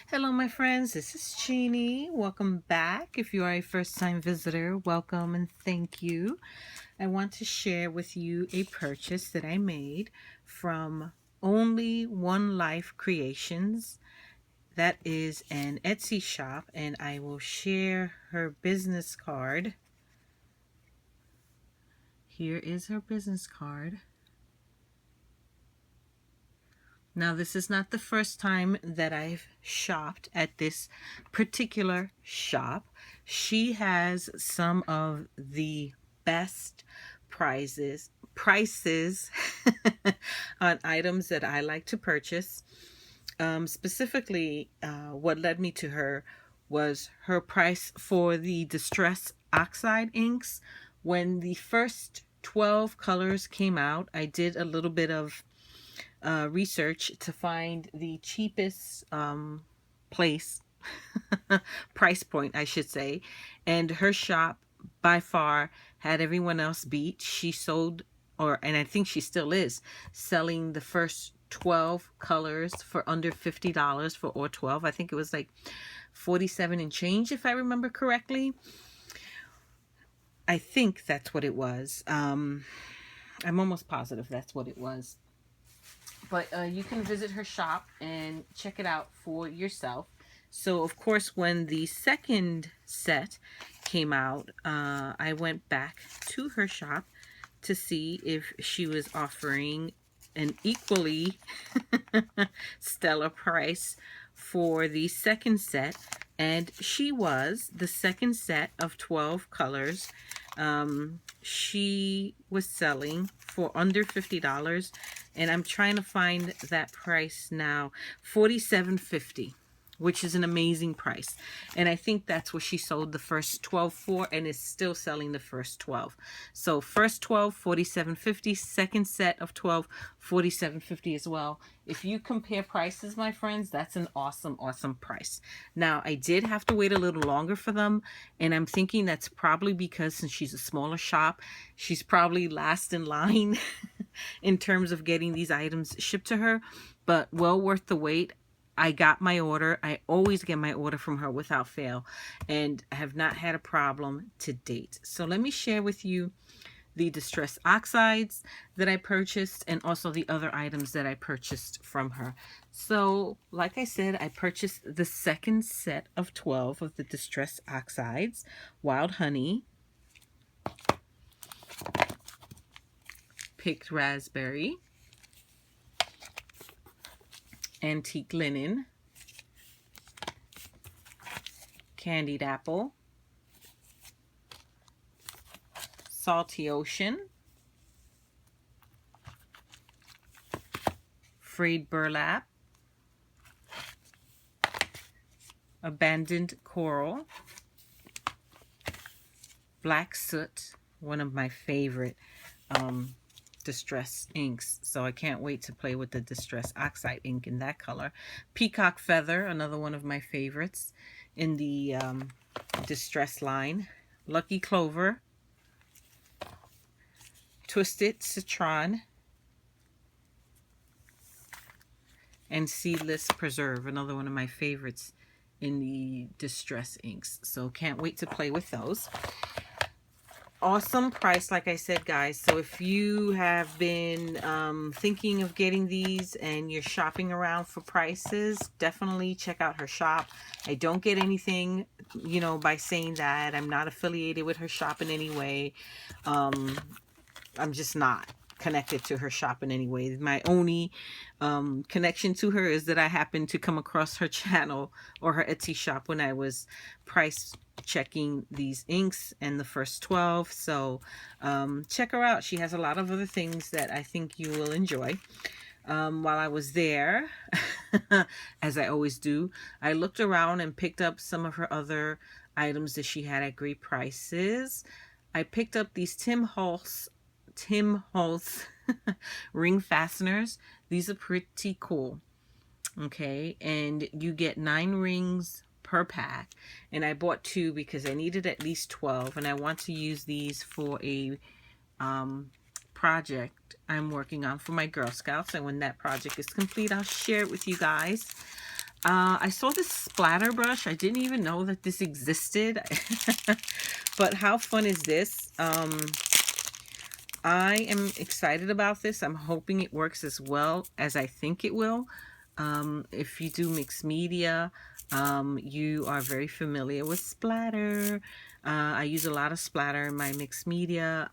Hello, my friends. This is Jeannie. Welcome back. If you are a first time visitor, welcome and thank you. I want to share with you a purchase that I made from Only One Life Creations. That is an Etsy shop, and I will share her business card. Here is her business card. Now, this is not the first time that I've shopped at this particular shop. She has some of the best prices on items that I like to purchase. Specifically, what led me to her was her price for the Distress Oxide inks. When the first 12 colors came out, I did a little bit of research to find the cheapest place, price point, I should say. And her shop by far had everyone else beat. She sold, and I think she still is, selling the first 12 colors for under $50 for or 12. I think it was like 47 and change, if I remember correctly. I think that's what it was. I'm almost positive that's what it was. But you can visit her shop and check it out for yourself. So, of course, when the second set came out, I went back to her shop to see if she was offering an equally stellar price for the second set. And she was. The second set of 12 colors, she was selling for under $50, and I'm trying to find that price now. $47.50, which is an amazing price. And I think that's what she sold the first 12 for, and is still selling the first 12. So first 12, $47.50. Second set of 12, $47.50 as well. If you compare prices, my friends, that's an awesome, awesome price. Now, I did have to wait a little longer for them, and I'm thinking that's probably because since she's a smaller shop, she's probably last in line in terms of getting these items shipped to her, but well worth the wait. I got my order. I always get my order from her without fail, and I have not had a problem to date. So let me share with you the Distress Oxides that I purchased and also the other items that I purchased from her. So, like I said, I purchased the second set of 12 of the Distress Oxides, Wild Honey, Picked Raspberry, Antique Linen, Candied Apple, Salty Ocean, Frayed Burlap, Abandoned Coral, Black Soot, one of my favorite Distress inks, so I can't wait to play with the Distress Oxide ink in that color. Peacock Feather, another one of my favorites in the Distress line. Lucky Clover, Twisted Citron, and Seedless Preserve, another one of my favorites in the Distress inks. So can't wait to play with those. Awesome price, like I said, guys. So if you have been thinking of getting these and you're shopping around for prices, definitely check out her shop. I don't get anything, by saying that. I'm not affiliated with her shop in any way. I'm just not connected to her shop in any way. My only connection to her is that I happened to come across her channel or her Etsy shop when I was price checking these inks and the first 12. So check her out. She has a lot of other things that I think you will enjoy. While I was there, as I always do, I looked around and picked up some of her other items that she had at great prices. I picked up these Tim Holtz ring fasteners. These are pretty cool. Okay, and you get 9 rings per pack, and I bought 2 because I needed at least 12, and I want to use these for a project I'm working on for my Girl Scouts, and when that project is complete, I'll share it with you guys. I saw this splatter brush. I didn't even know that this existed. But how fun is this? I am excited about this. I'm hoping it works as well as I think it will. If you do mixed media, you are very familiar with splatter. I use a lot of splatter in my mixed media.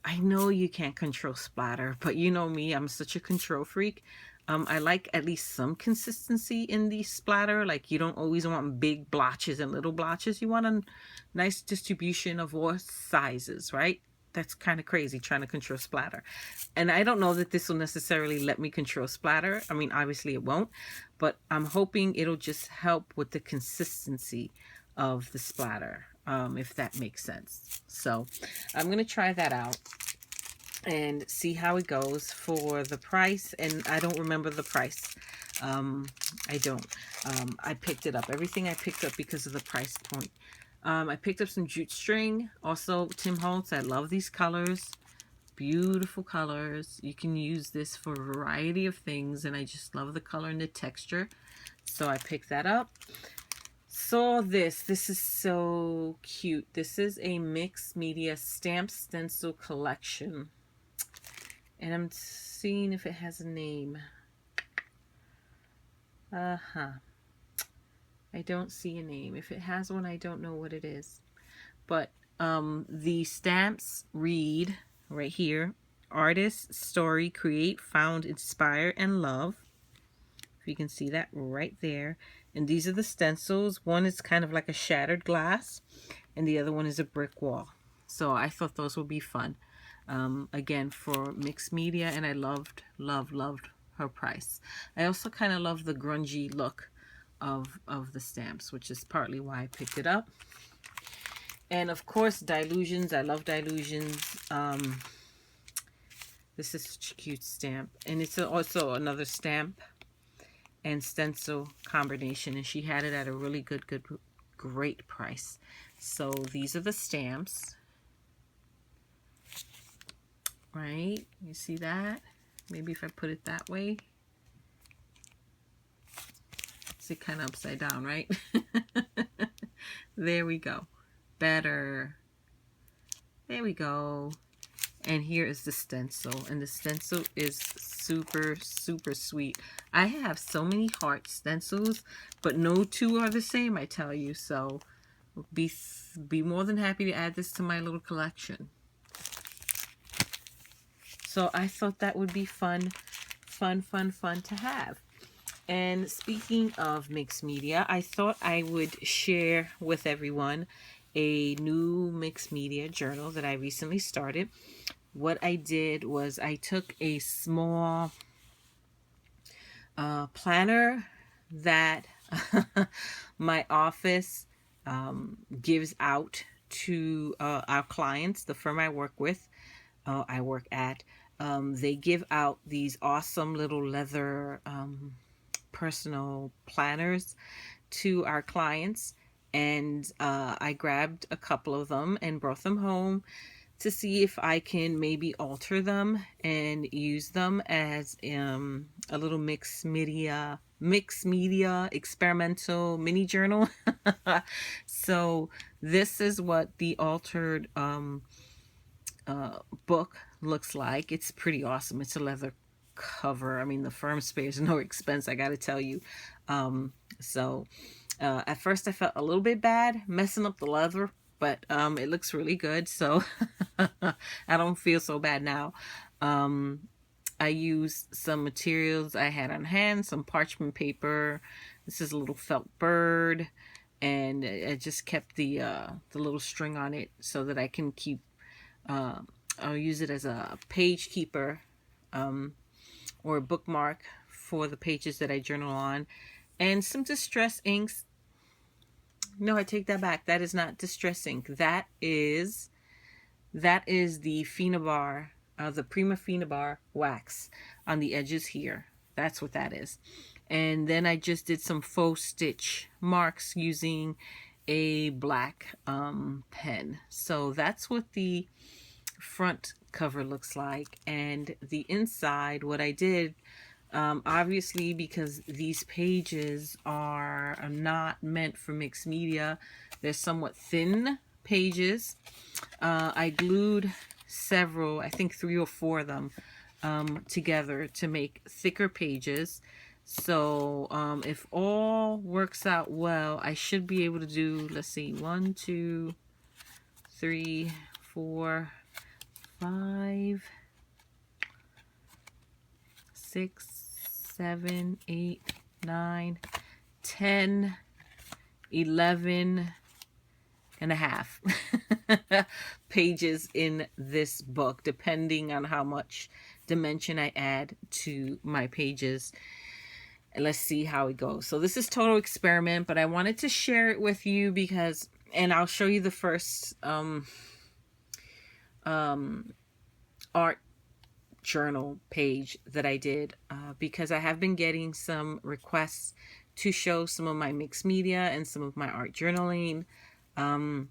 I know you can't control splatter, but you know me, I'm such a control freak. I like at least some consistency in the splatter. Like, you don't always want big blotches and little blotches. You want a nice distribution of all sizes, right? That's kind of crazy trying to control splatter. And I don't know that this will necessarily let me control splatter. I mean, obviously it won't, but I'm hoping it'll just help with the consistency of the splatter, if that makes sense. So I'm going to try that out and see how it goes for the price. And I don't remember the price. I don't. I picked it up. Everything I picked up because of the price point. I picked up some jute string. Also, Tim Holtz. I love these colors. Beautiful colors. You can use this for a variety of things. And I just love the color and the texture. So I picked that up. Saw this. This is so cute. This is a mixed media stamp stencil collection. And I'm seeing if it has a name. I don't see a name. If it has one, I don't know what it is. But the stamps read right here: artist, story, create, found, inspire, and love. If you can see that right there. And these are the stencils. One is kind of like a shattered glass, and the other one is a brick wall. So I thought those would be fun. Again, for mixed media, and I loved her price. I also kind of love the grungy look of the stamps, which is partly why I picked it up. And of course, Dilutions. I love Dilutions. This is such a cute stamp, and it's also another stamp and stencil combination, and she had it at a really great price. So these are the stamps. Right, you see that? Maybe if I put it that way. It's kind of upside down, right? There we go. Better. There we go. And here is the stencil. And the stencil is super sweet. I have so many heart stencils, but no two are the same, I tell you. So be more than happy to add this to my little collection. So I thought that would be fun to have. And speaking of mixed media, I thought I would share with everyone a new mixed media journal that I recently started. What I did was I took a small planner that my office gives out to our clients, the firm I work with, I work at. They give out these awesome little leather personal planners to our clients, and I grabbed a couple of them and brought them home to see if I can maybe alter them and use them as a little mixed media experimental mini journal. So this is what the altered book looks like. It's pretty awesome. It's a leather cover. I mean, the firm spares no expense, I gotta tell you. At first I felt a little bit bad messing up the leather, but it looks really good, so I don't feel so bad now. I used some materials I had on hand, some parchment paper. This is a little felt bird, and I just kept the little string on it so that I can keep I'll use it as a page keeper or a bookmark for the pages that I journal on. And some distress inks. No, I take that back. That is not distress ink. That is the Phenobar, the Prima Phenobar wax on the edges here. That's what that is. And then I just did some faux stitch marks using a black pen. So that's what the front cover looks like. And the inside, what I did, Obviously, because these pages are not meant for mixed media, they're somewhat thin pages. I glued several, I think 3 or 4 of them together to make thicker pages. So if all works out well, I should be able to do, let's see, 1, 2, 3, 4, 5, 6, 7, 8, 9, 10, 11 and a half pages in this book, depending on how much dimension I add to my pages. And let's see how it goes. So this is total experiment, but I wanted to share it with you because, and I'll show you the first art journal page that I did, because I have been getting some requests to show some of my mixed media and some of my art journaling. I'm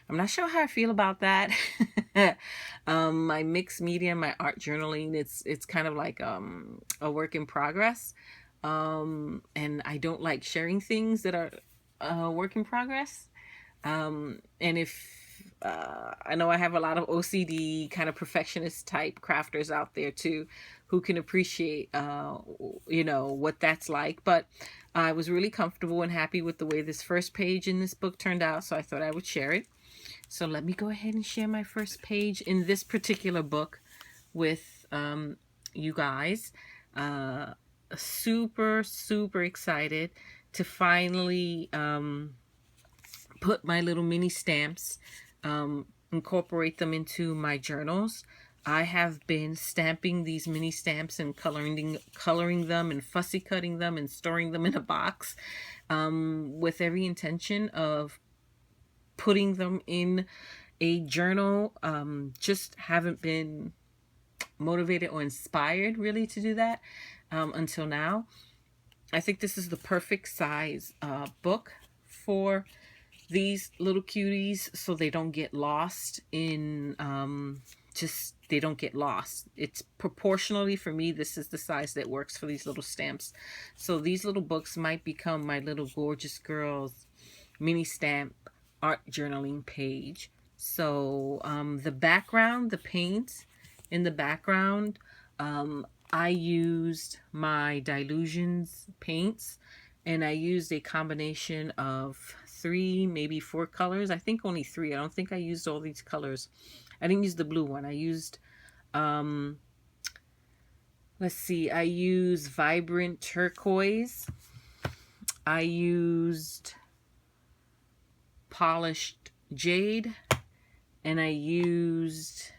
not sure how I feel about that. My mixed media and my art journaling, it's kind of like a work in progress. And I don't like sharing things that are a work in progress. And if I know I have a lot of OCD kind of perfectionist type crafters out there too, who can appreciate, you know, what that's like. But I was really comfortable and happy with the way this first page in this book turned out, so I thought I would share it. So let me go ahead and share my first page in this particular book with you guys. Super excited to finally put my little mini stamps, incorporate them into my journals. I have been stamping these mini stamps and coloring them and fussy cutting them and storing them in a box, with every intention of putting them in a journal. Just haven't been motivated or inspired really to do that until now. I think this is the perfect size book for these little cuties, so they don't get lost in they don't get lost. It's proportionally, for me, this is the size that works for these little stamps. So these little books might become my little gorgeous girls mini stamp art journaling page. So the background, the paint in the background, I used my Dilutions paints, and I used a combination of 3, maybe 4 colors. I think only 3. I don't think I used all these colors. I didn't use the blue one. I used, let's see, I used Vibrant Turquoise. I used Polished Jade. And I used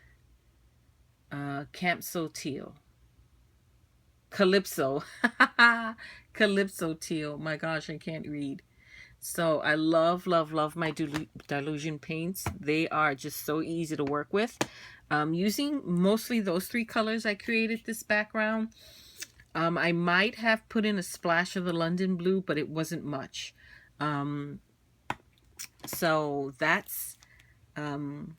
Calypso Teal. Calypso Teal. My gosh, I can't read. So I love my Dilution paints. They are just so easy to work with. Using mostly those 3 colors, I created this background. I might have put in a splash of the London blue, but it wasn't much. So that's, isn't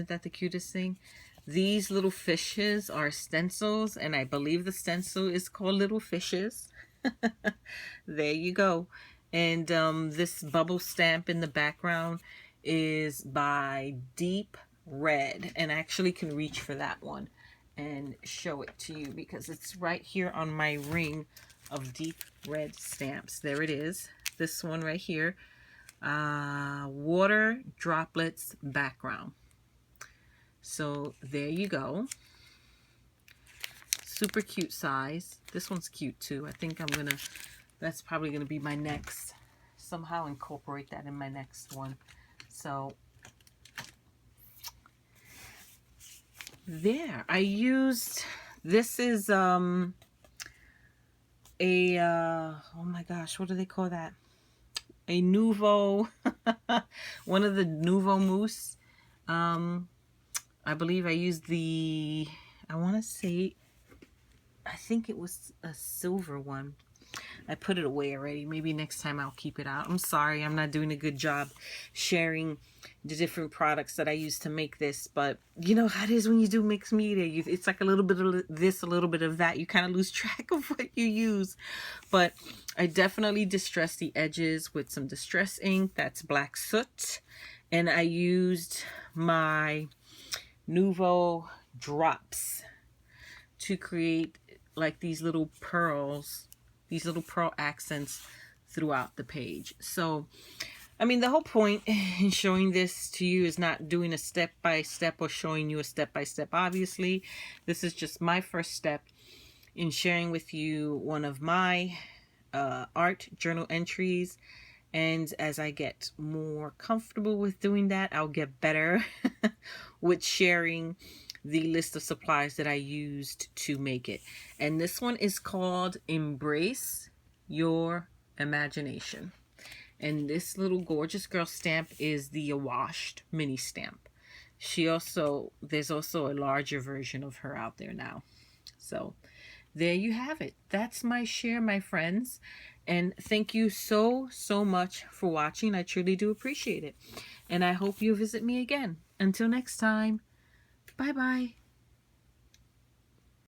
that the cutest thing? These little fishes are stencils, and I believe the stencil is called Little Fishes. There you go. And this bubble stamp in the background is by Deep Red, and I actually can reach for that one and show it to you because it's right here on my ring of Deep Red stamps. There it is. This one right here. Water droplets background. So there you go. Super cute size. This one's cute too. I think that's probably gonna be my next, somehow incorporate that in my next one. So there, I used, this is oh my gosh, what do they call that? A Nouveau, one of the Nouveau Mousse. I believe I used the, I want to say, I think it was a silver one. I put it away already. Maybe next time I'll keep it out. I'm sorry, I'm not doing a good job sharing the different products that I use to make this, but you know how it is when you do mixed media. It's like a little bit of this, a little bit of that. You kind of lose track of what you use. But I definitely distressed the edges with some distress ink. That's black soot. And I used my Nouveau drops to create like these little pearls, these little pearl accents throughout the page. So I mean, the whole point in showing this to you is not doing a step-by-step or showing you a step-by-step. Obviously, this is just my first step in sharing with you one of my art journal entries. And as I get more comfortable with doing that, I'll get better with sharing the list of supplies that I used to make it. And this one is called Embrace Your Imagination. And this little gorgeous girl stamp is the washed mini stamp. There's also a larger version of her out there now. So there you have it. That's my share, my friends. And thank you so much for watching. I truly do appreciate it. And I hope you visit me again. Until next time, bye-bye.